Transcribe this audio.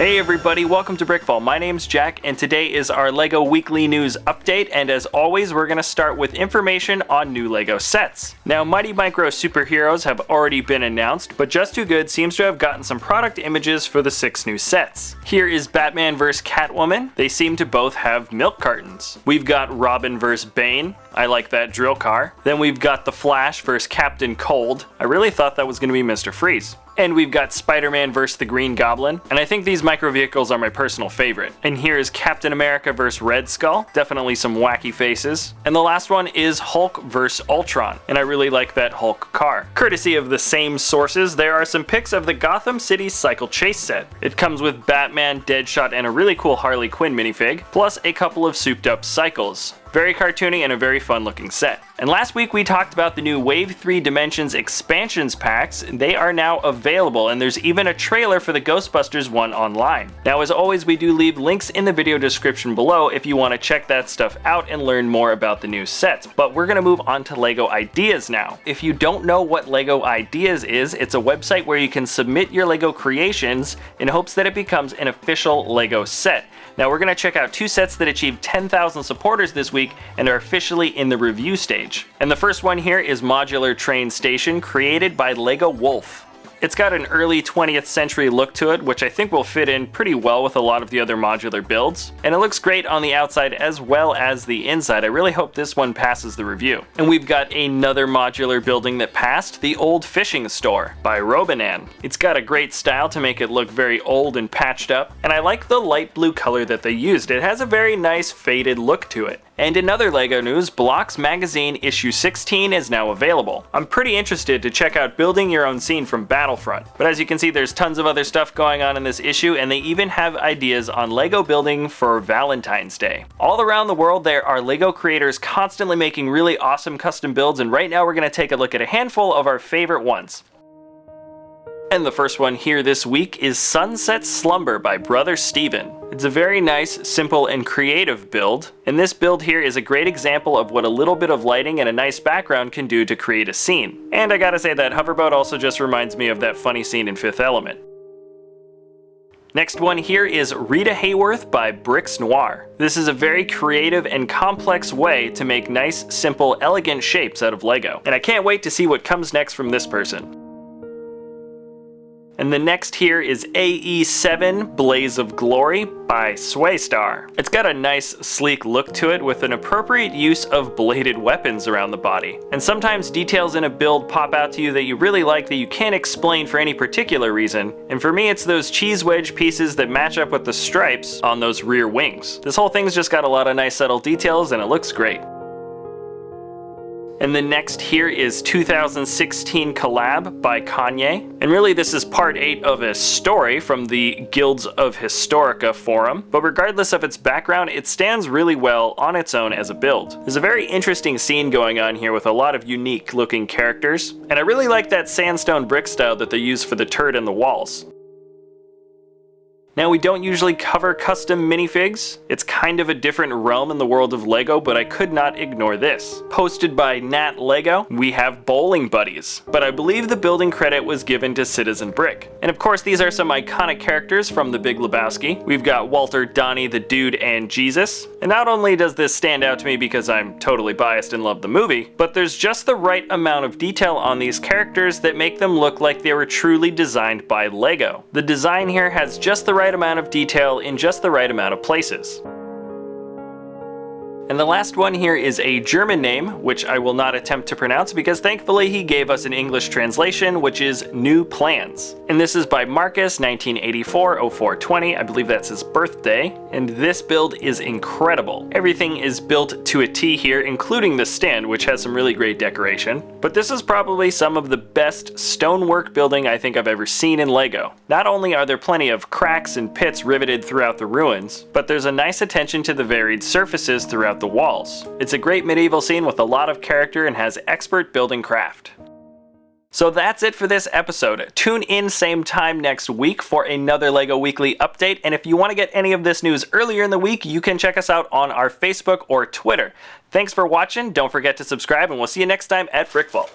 Hey everybody, welcome to BrickVault. My name's Jack, and today is our LEGO Weekly News Update, and as always, we're going to start with information on new LEGO sets. Now, Mighty Micro Superheroes have already been announced, but Just Too Good seems to have gotten some product images for the 6 new sets. Here is Batman vs. Catwoman. They seem to both have milk cartons. We've got Robin vs. Bane. I like that drill car. Then we've got The Flash vs. Captain Cold. I really thought that was going to be Mr. Freeze. And we've got Spider-Man vs. the Green Goblin, and I think these micro vehicles are my personal favorite. And here is Captain America vs. Red Skull, definitely some wacky faces. And the last one is Hulk vs. Ultron, and I really like that Hulk car. Courtesy of the same sources, there are some pics of the Gotham City Cycle Chase set. It comes with Batman, Deadshot, and a really cool Harley Quinn minifig, plus a couple of souped up cycles. Very cartoony and a very fun looking set. And last week we talked about the new Wave 3 Dimensions expansions packs. They are now available, and there's even a trailer for the Ghostbusters one online. Now, as always, we do leave links in the video description below if you want to check that stuff out and learn more about the new sets. But we're going to move on to LEGO Ideas now. If you don't know what LEGO Ideas is, it's a website where you can submit your LEGO creations in hopes that it becomes an official LEGO set. Now, we're going to check out 2 sets that achieved 10,000 supporters this week and are officially in the review stage. And the first one here is Modular Train Station, created by Lego Wolf. It's got an early 20th century look to it, which I think will fit in pretty well with a lot of the other modular builds. And it looks great on the outside as well as the inside. I really hope this one passes the review. And we've got another modular building that passed, the Old Fishing Store by Robinan. It's got a great style to make it look very old and patched up, and I like the light blue color that they used. It has a very nice faded look to it. And in other LEGO news, Blocks Magazine issue 16 is now available. I'm pretty interested to check out Building Your Own Scene from Battlefront, but as you can see, there's tons of other stuff going on in this issue, and they even have ideas on LEGO building for Valentine's Day. All around the world, there are LEGO creators constantly making really awesome custom builds, and right now we're going to take a look at a handful of our favorite ones. And the first one here this week is Sunset Slumber by Brother Steven. It's a very nice, simple, and creative build, and this build here is a great example of what a little bit of lighting and a nice background can do to create a scene. And I gotta say, that hoverboat also just reminds me of that funny scene in Fifth Element. Next one here is Rita Hayworth by Bricks Noir. This is a very creative and complex way to make nice, simple, elegant shapes out of LEGO, and I can't wait to see what comes next from this person. And the next here is AE7 Blaze of Glory by SweStar. It's got a nice sleek look to it with an appropriate use of bladed weapons around the body. And sometimes details in a build pop out to you that you really like that you can't explain for any particular reason. And for me, it's those cheese wedge pieces that match up with the stripes on those rear wings. This whole thing's just got a lot of nice subtle details and it looks great. And the next here is 2016 Collab by Kanye. And really this is part 8 of a story from the Guilds of Historica forum. But regardless of its background, it stands really well on its own as a build. There's a very interesting scene going on here with a lot of unique looking characters. And I really like that sandstone brick style that they use for the turret and the walls. Now, we don't usually cover custom minifigs. It's kind of a different realm in the world of LEGO, but I could not ignore this. Posted by Nat Lego, we have Bowling Buddies, but I believe the building credit was given to Citizen Brick. And of course, these are some iconic characters from The Big Lebowski. We've got Walter, Donnie, the Dude, and Jesus. And not only does this stand out to me because I'm totally biased and love the movie, but there's just the right amount of detail on these characters that make them look like they were truly designed by LEGO. The design here has just the right amount of detail in just the right amount of places. And the last one here is a German name, which I will not attempt to pronounce because thankfully he gave us an English translation, which is New Plans. And this is by Marcus, 1984-0420, I believe that's his birthday, and this build is incredible. Everything is built to a T here, including the stand, which has some really great decoration. But this is probably some of the best stonework building I think I've ever seen in LEGO. Not only are there plenty of cracks and pits riveted throughout the ruins, but there's a nice attention to the varied surfaces throughout the walls. It's a great medieval scene with a lot of character and has expert building craft. So that's it for this episode. Tune in same time next week for another LEGO Weekly update, and if you want to get any of this news earlier in the week, you can check us out on our Facebook or Twitter. Thanks for watching, don't forget to subscribe, and we'll see you next time at BrickVault.